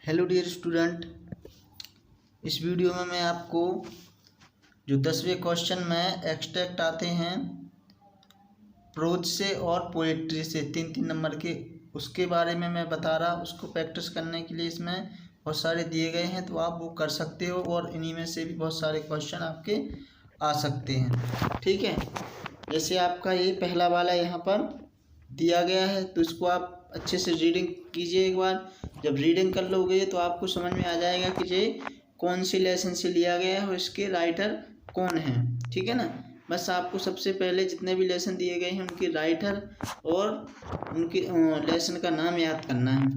Hello dear student, इस video में मैं आपको जो 10वें क्वेश्चन में एक्सट्रैक्ट आते हैं प्रोज से और पोएट्री से 3-3 नंबर के, उसके बारे में मैं बता रहा। उसको प्रैक्टिस करने के लिए इसमें बहुत सारे दिए गए हैं, तो आप वो कर सकते हो और इन्हीं में से भी बहुत सारे क्वेश्चन आपके आ सकते हैं। ठीक है, जैसे आपका ये पहला वाला यहाँ पर दिया गया है, तो इसको आप अच्छे से रीडिंग कीजिए एक बार। जब रीडिंग कर लोगे तो आपको समझ में आ जाएगा कि ये कौन सी लेसन से लिया गया है और इसके राइटर कौन है। ठीक है ना, बस आपको सबसे पहले जितने भी लेसन दिए गए हैं उनकी राइटर और उनकी लेसन का नाम याद करना है।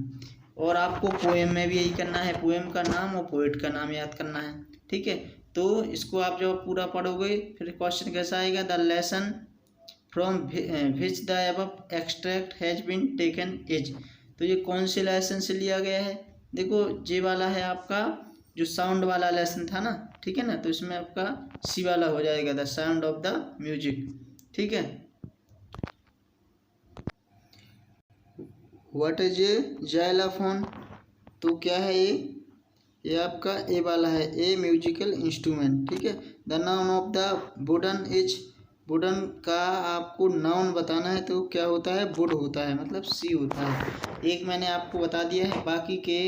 और आपको पोएम में भी यही करना है, पोएम का नाम और पोएट का नाम याद करना है। ठीक है, तो इसको आप जब पूरा पढ़ोगे फिर क्वेश्चन कैसा आएगा, the lesson from which the above extract has been taken is. तो ये कौन से लेसन से लिया गया है? देखो ये वाला है आपका जो साउंड वाला लेसन था ना, ठीक है ना, तो इसमें आपका सी वाला हो जाएगा, the sound of the music. ठीक है, व्हाट इज ए जाइलाफोन? तो क्या है ये आपका ए वाला है, ए म्यूजिकल इंस्ट्रूमेंट। ठीक है, the noun of the wooden is, wooden का आपको नाउन बताना है तो क्या होता है, वुड होता है, मतलब सी होता है। एक मैंने आपको बता दिया है, बाकी के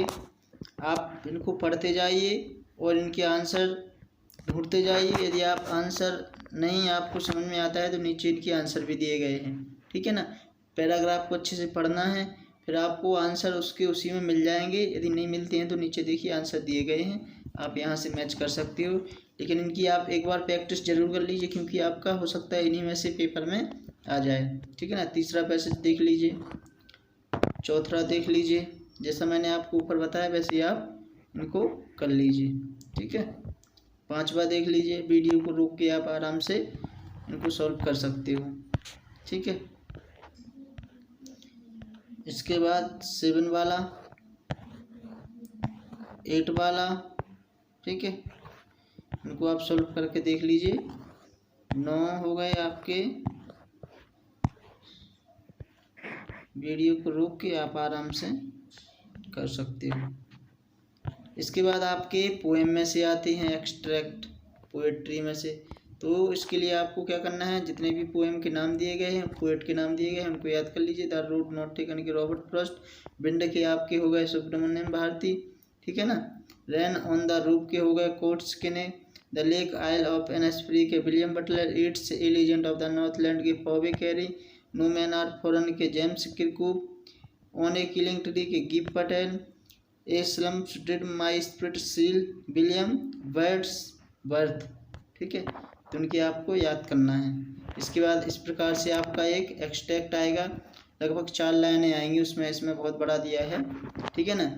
आप इनको पढ़ते जाइए और इनके आंसर ढूंढते जाइए। यदि आप आंसर नहीं आपको समझ में आता है तो नीचे इनके आंसर भी दिए गए हैं। ठीक है ना, पैराग्राफ को अच्छे से पढ़ना है, फिर आपको आंसर उसके उसी में मिल जाएंगे। यदि नहीं मिलते हैं तो नीचे देखिए आंसर दिए गए हैं, आप यहाँ से मैच कर सकते हो। लेकिन इनकी आप एक बार प्रैक्टिस जरूर कर लीजिए, क्योंकि आपका हो सकता है इन्हीं में से पेपर में आ जाए। ठीक है ना, तीसरा पैसेज देख लीजिए, चौथा देख लीजिए, जैसा मैंने आपको ऊपर बताया वैसे ही आप इनको कर लीजिए। ठीक है, पांचवा देख लीजिए, वीडियो को रोक के आप आराम से इनको सॉल्व कर सकते हो। ठीक है, इसके बाद 7 वाला, 8 वाला, ठीक है, इनको आप सॉल्व करके देख लीजिए। 9 हो गए आपके, वीडियो को रोक के आप आराम से कर सकते हो। इसके बाद आपके पोएम में से आते हैं एक्सट्रैक्ट, पोएट्री में से। तो इसके लिए आपको क्या करना है, जितने भी पोएम के नाम दिए गए हैं, पोएट के नाम दिए गए हैं, उनको याद कर लीजिए। द रोड नॉट टेकन के रॉबर्ट फ्रॉस्ट, विंड के आपके हो गए सुब्रमण्यम भारती। ठीक है ना, रेन ऑन द रूफ के हो गए कोट्स के ने, the lake isle of Innisfree के William Butler, it's elegant of the Northland के Phoebe Cary, no man are foreign के James Kirkup, on a killing tree के गिब Patel, a slumber did my spirit seal William Wordsworth. ठीक है, तो उनके आपको याद करना है। इसके बाद इस प्रकार से आपका एक एक्सट्रैक्ट आएगा, लगभग 4 लाइनें आएंगी उसमें, इसमें बहुत बड़ा दिया है। ठीक है ना,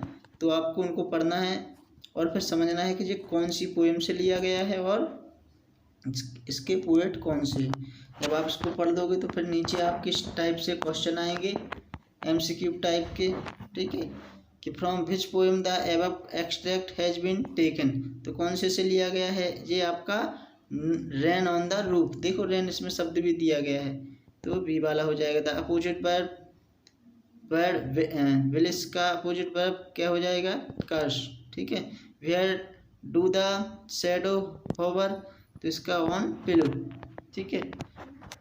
तो आपको उनको पढ़ना है और फिर समझना है कि ये कौन सी पोएम से लिया गया है और इसके पोएट कौन से। जब आप इसको पढ़ दोगे तो फिर नीचे आप किस टाइप से क्वेश्चन आएंगे, MCQ टाइप के। ठीक है, कि from which poem the above extract has been taken, तो कौन से लिया गया है, ये आपका रेन ऑन द रूफ। देखो रेन इसमें शब्द भी दिया गया है, तो बी वाला हो जाएगा। द अपोजिट वर्ड विलिस का अपोजिट वर्ब क्या हो जाएगा, कर्स। ठीक है, where do the shadow hover, तो इसका ऑन पिलो। ठीक है,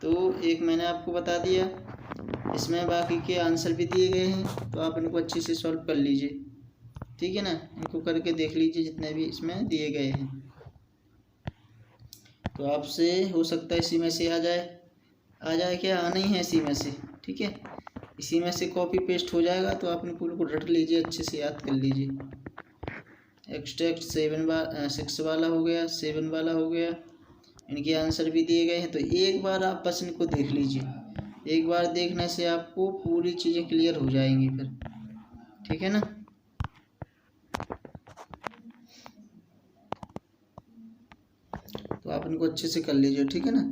तो एक मैंने आपको बता दिया, इसमें बाकी के आंसर भी दिए गए हैं, तो आप इनको अच्छे से सॉल्व कर लीजिए। ठीक है ना, इनको करके देख लीजिए जितने भी इसमें दिए गए हैं, तो आपसे हो सकता है इसी में से आ जाए क्या, आना ही है इसी में से। ठीक है, इसी में से कॉपी पेस्ट हो जाएगा, तो आप इनको रट लीजिए, अच्छे से याद कर लीजिए। एक्सट्रैक्ट 6 वाला हो गया, 7 वाला हो गया, इनके आंसर भी दिए गए हैं। तो एक बार आप बस इनको देख लीजिए, एक बार देखने से आपको पूरी चीज़ें क्लियर हो जाएंगी फिर। ठीक है ना, तो आप इनको अच्छे से कर लीजिए। ठीक है ना।